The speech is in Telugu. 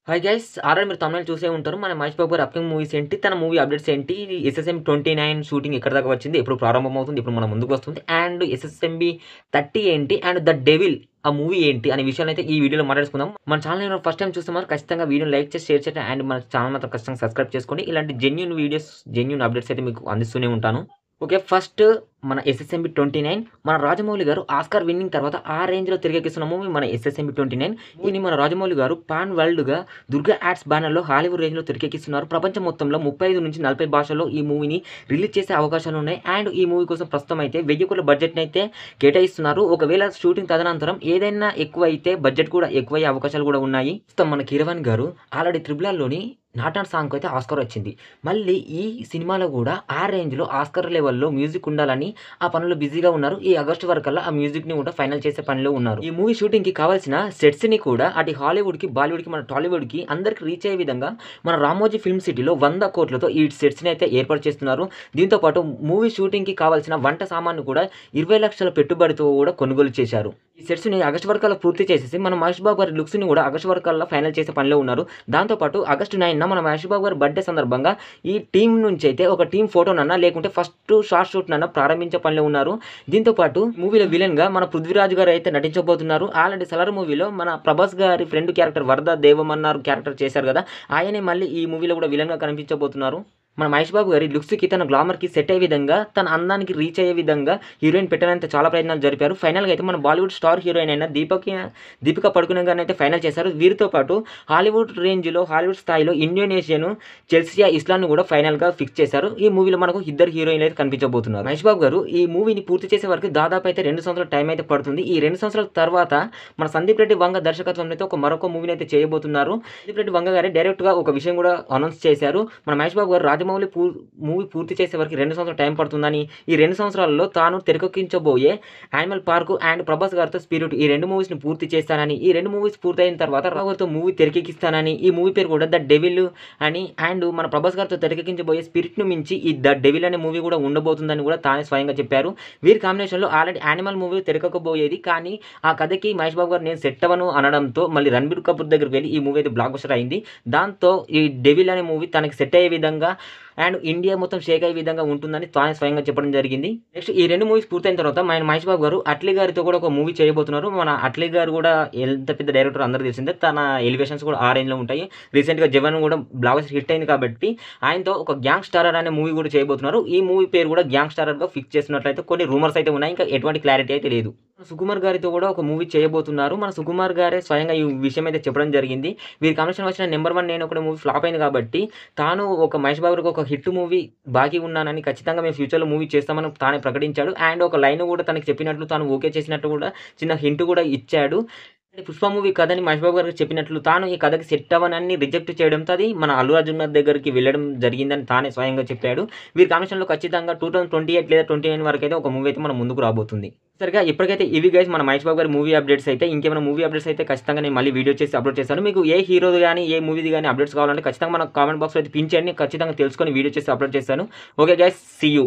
Hi guys! ఆల్రెడీ మీరు థంబ్‌నెయిల్ చూసే ఉంటారు. మన మహేష్ బాబు గారి అప్‌కమింగ్ మూవీస్ ఏంటి? తన మూవీ అప్డేట్స్ ఏంటి? ఎస్ఎస్ఎంబీ 29 షూటింగ్ ఎక్కడి దాకా వచ్చింది? ఎప్పుడు ప్రారంభమవుతుంది? ఎప్పుడు మన ముందుకొస్తుంది? అండ్ ఎస్ఎస్ఎంబీ 30 ఏంటి? అండ్ ద డెవిల్ ఆ మూవీ ఏంటి? అనే విషయాలనైతే ఈ వీడియోలో మాట్లాడుకుందాం. మన ఛానెల్‌ని ఎవరైనా ఫస్ట్ టైమ్ చూస్తున్నారు ఖచ్చితంగా వీడియోని లైక్ చేసి, షేర్ చేయండి. అండ్ మన ఛానెల్ మాత్రం ఖచ్చితంగా సబ్స్క్రైబ్ చేసుకోండి. ఇలాంటి జెన్యూన్ వీడియోస్, జెన్యూన్ అప్డేట్స్ అయితే మీకు అందిస్తూనే ఉంటాను. ఓకే. ఫస్ట్ మన ఎస్ఎస్ఎంబీ 29 మన రాజమౌళి గారు ఆస్కార్ విన్నింగ్ తర్వాత ఆ రేంజ్‌లో తెరకెక్కిస్తున్న మూవీ మన ఎస్ఎస్ఎంబీ 29. దీన్ని మన రాజమౌళి గారు పాన్ వరల్డ్‌గా దుర్గా యాడ్స్ బ్యానర్‌లో హాలీవుడ్ రేంజ్‌లో తెరకెక్కిస్తున్నారు. ప్రపంచం మొత్తంలో 35-40 భాషల్లో ఈ మూవీని రిలీజ్ చేసే అవకాశాలున్నాయి. అండ్ ఈ మూవీ కోసం ప్రస్తుతం అయితే 1000 కోట్ల బడ్జెట్‌నైతే కేటాయిస్తున్నారు. ఒకవేళ షూటింగ్ తదనంతరం ఏదైనా ఎక్కువైతే బడ్జెట్ కూడా ఎక్కువయ్యే అవకాశాలు కూడా ఉన్నాయి. ప్రస్తుతం మన కీరవాణి గారు ఆల్రెడీ 'త్రిబుల్ ఆర్'లోని నాటాన్ సాంగ్‌కి అయితే ఆస్కార్ వచ్చింది. మళ్ళీ ఈ సినిమాలో కూడా ఆ రేంజ్‌లో ఆస్కార్ లెవెల్‌లో మ్యూజిక్ ఉండాలని ఆ పనుల్లో బిజీగా ఉన్నారు. ఈ ఆగస్టు వరకల్లా ఆ మ్యూజిక్‌ని కూడా ఫైనల్ చేసే పనిలో ఉన్నారు. ఈ మూవీ షూటింగ్‌కి కావాల్సిన సెట్స్‌ని కూడా అటు హాలీవుడ్‌కి, బాలీవుడ్‌కి, మన టాలీవుడ్‌కి అందరికి రీచ్ అయ్యే విధంగా మన రామోజీ ఫిల్మ్ సిటీలో 100 కోట్లతో ఈ సెట్స్‌ని అయితే ఏర్పాటు చేస్తున్నారు. దీంతో పాటు మూవీ షూటింగ్‌కి కావాల్సిన వంట సామాన్లు కూడా 20 లక్షల పెట్టుబడితో కూడా కొనుగోలు చేశారు. ఈ సెట్స్‌ని ఆగస్టు వరకల్లా పూర్తి చేసేసి మన మహేష్ బాబు గారి లుక్స్‌ని కూడా ఆగస్టు వరకల్లా ఫైనల్ చేసే పనిలో ఉన్నారు. దాంతో పాటు ఆగస్టు 9న మన మహేష్ బాబు గారి బర్త్‌డే సందర్భంగా ఈ టీమ్ నుంచి అయితే ఒక టీమ్ ఫోటోనన్నా లేకుంటే ఫస్ట్ షార్ట్ షూట్‌నన్నా ప్రారంభించే పనిలో ఉన్నారు. దీంతో పాటు మూవీలో విలన్‌గా మన పృథ్వీరాజ్ గారు అయితే నటించబోతున్నారు. ఆల్రెడీ 'సలార్' మూవీలో మన ప్రభాస్ గారి ఫ్రెండ్ క్యారెక్టర్ వరద దేవమన్నారు క్యారెక్టర్ చేశారు కదా! ఆయనే మళ్ళీ ఈ మూవీలో కూడా విలన్‌గా కనిపించబోతున్నారు. మన మహేష్ బాబు గారి లుక్స్‌కి, తన గ్లామర్‌కి సెట్ అయ్యే విధంగా, తన అందానికి రీచ్ అయ్యే విధంగా హీరోయిన్ పెట్టడానికి చాలా ప్రయత్నాలు జరిపారు. ఫైనల్‌గా అయితే మన బాలీవుడ్ స్టార్ హీరోయిన్ అయిన దీపికా పడుకునే గారిని అయితే ఫైనల్ చేశారు. వీరితో పాటు హాలీవుడ్ రేంజ్‌లో, హాలీవుడ్ స్థాయిలో ఇండోనేషియన్ చెల్సియా ఇస్లాంని కూడా ఫైనల్‌గా ఫిక్స్ చేశారు. ఈ మూవీలో మనకు ఇద్దరు హీరోయిన్లు అయితే కనిపించబోతున్నారు. మహేష్ బాబు గారు ఈ మూవీని పూర్తి చేసే వరకు దాదాపు అయితే 2 సంవత్సరాల టైం అయితే పడుతుంది. ఈ 2 సంవత్సరాల తర్వాత మన సందీప్ రెడ్డి వంగ దర్శకత్వంలో అయితే మరొక మూవీని అయితే చేయబోతున్నారు. సందీప్ రెడ్డి వంగ గారే డైరెక్ట్‌గా ఒక విషయం కూడా అనౌన్స్ చేశారు. మన మహేష్ బాబు గారు రాజమౌళి మూవీ పూర్తి చేసే వరకు 2 సంవత్సరాలు టైం పడుతుందని, ఈ 2 సంవత్సరాలలో తాను తెరకెక్కించబోయే యానిమల్ పార్క్ అండ్ ప్రభాస్ గారితో స్పిరిట్ ఈ 2 మూవీస్‌ని పూర్తి చేస్తానని, ఈ 2 మూవీస్ పూర్తయిన తర్వాత రావు గారితో మూవీ తెరకెక్కిస్తానని, ఈ మూవీ పేరు కూడా ద డెవిల్ అని అండ్ మన ప్రభాస్ గారితో తెరకెక్కించబోయే స్పిరిట్‌ను మించి ఈ ద డెవిల్ అనే మూవీ కూడా ఉండబోతుందని కూడా తానే స్వయంగా చెప్పారు. వీరి కాంబినేషన్‌లో ఆల్రెడీ యానిమల్ మూవీ తెరకెక్కబోయేది. కానీ ఆ కథకి మహేష్ బాబు గారు నేను సెట్ అవ్వను అనడంతో మళ్ళీ రణబీర్ కపూర్ దగ్గరికి వెళ్లి ఈ మూవీ అయితే బ్లాక్ బస్టర్ అయింది. దాంతో ఈ డెవిల్ అనే మూవీ తనకి సెట్ అయ్యే విధంగా అండ్ ఇండియా మొత్తం షేక్ అయ్యే విధంగా ఉంటుందని తానే స్వయంగా చెప్పడం జరిగింది. నెక్స్ట్ ఈ 2 మూవీస్ పూర్తయిన తర్వాత మహేష్ బాబు గారు అట్లీ గారితో కూడా ఒక మూవీ చేయబోతున్నారు. మన అట్లీ గారు కూడా ఎంత పెద్ద డైరెక్టర్ అందరికీ తెలిసిందే. తన ఎలివేషన్స్ కూడా ఆ రేంజ్‌లో ఉంటాయి. రీసెంట్‌గా 'జవాన్' కూడా బ్లాక్ బస్టర్ హిట్ అయింది కాబట్టి ఆయనతో ఒక 'గ్యాంగ్ స్టారర్' అనే మూవీ కూడా చేయబోతున్నారు. ఈ మూవీ పేరు కూడా 'గ్యాంగ్ స్టారర్‌గా ఫిక్స్ చేస్తున్నట్లయితే కొన్ని రూమర్స్ అయితే ఉన్నాయి. ఇంకా ఎటువంటి క్లారిటీ అయితే లేదు. సుకుమార్ గారితో కూడా ఒక మూవీ చేయబోతున్నారు. మన సుకుమార్ గారే స్వయంగా ఈ విషయం అయితే చెప్పడం జరిగింది. వీరి కాంబినేషన్ వచ్చిన 'నంబర్ 1 నేను ఒకడు' మూవీ ఫ్లాప్ అయింది కాబట్టి తాను ఒక మహేష్ బాబు గారికి ఒక హిట్ మూవీ బాకీ ఉన్నానని, ఖచ్చితంగా మేము ఫ్యూచర్‌లో మూవీ చేస్తామని తానే ప్రకటించాడు. అండ్ ఒక లైన్ కూడా తనకి చెప్పినట్లు, తాను ఓకే చేసినట్టు కూడా చిన్న హింట్ కూడా ఇచ్చాడు. 'పుష్ప' మూవీ కథని మహేష్ బాబు గారికి చెప్పినట్లు, తాను ఈ కథకి సెట్ అవ్వనని రిజెక్ట్ చేయడంతో అది మన అల్లు అర్జున్ గారి దగ్గరికి వెళ్ళడం జరిగిందని తానే స్వయంగా చెప్పాడు. వీరి కాంబినేషన్‌లో ఖచ్చితంగా 2028 లేదా 29 వరకైతే ఒక మూవీ అయితే మన ముందుకు రాబోతుంది. సరిగ్గా ఇప్పటికైతే ఇవి గైస్ మన మహేష్ బాబు గారి మూవీ అప్డేట్స్ అయితే. ఇంకేమైనా మూవీ అప్డేట్స్ అయితే ఖచ్చితంగా నేను మళ్ళీ వీడియో చేసి అప్లోడ్ చేస్తాను. మీకు ఏ హీరోది గాని, ఏ మూవీది గాని అప్డేట్స్ కావాలంటే ఖచ్చితంగా మన కామెంట్ బాక్స్‌లో అయితే పిన్ చేయండి. ఖచ్చితంగా తెలుసుకొని వీడియో చేసి అప్లోడ్ చేస్తాను. Okay guys, see you.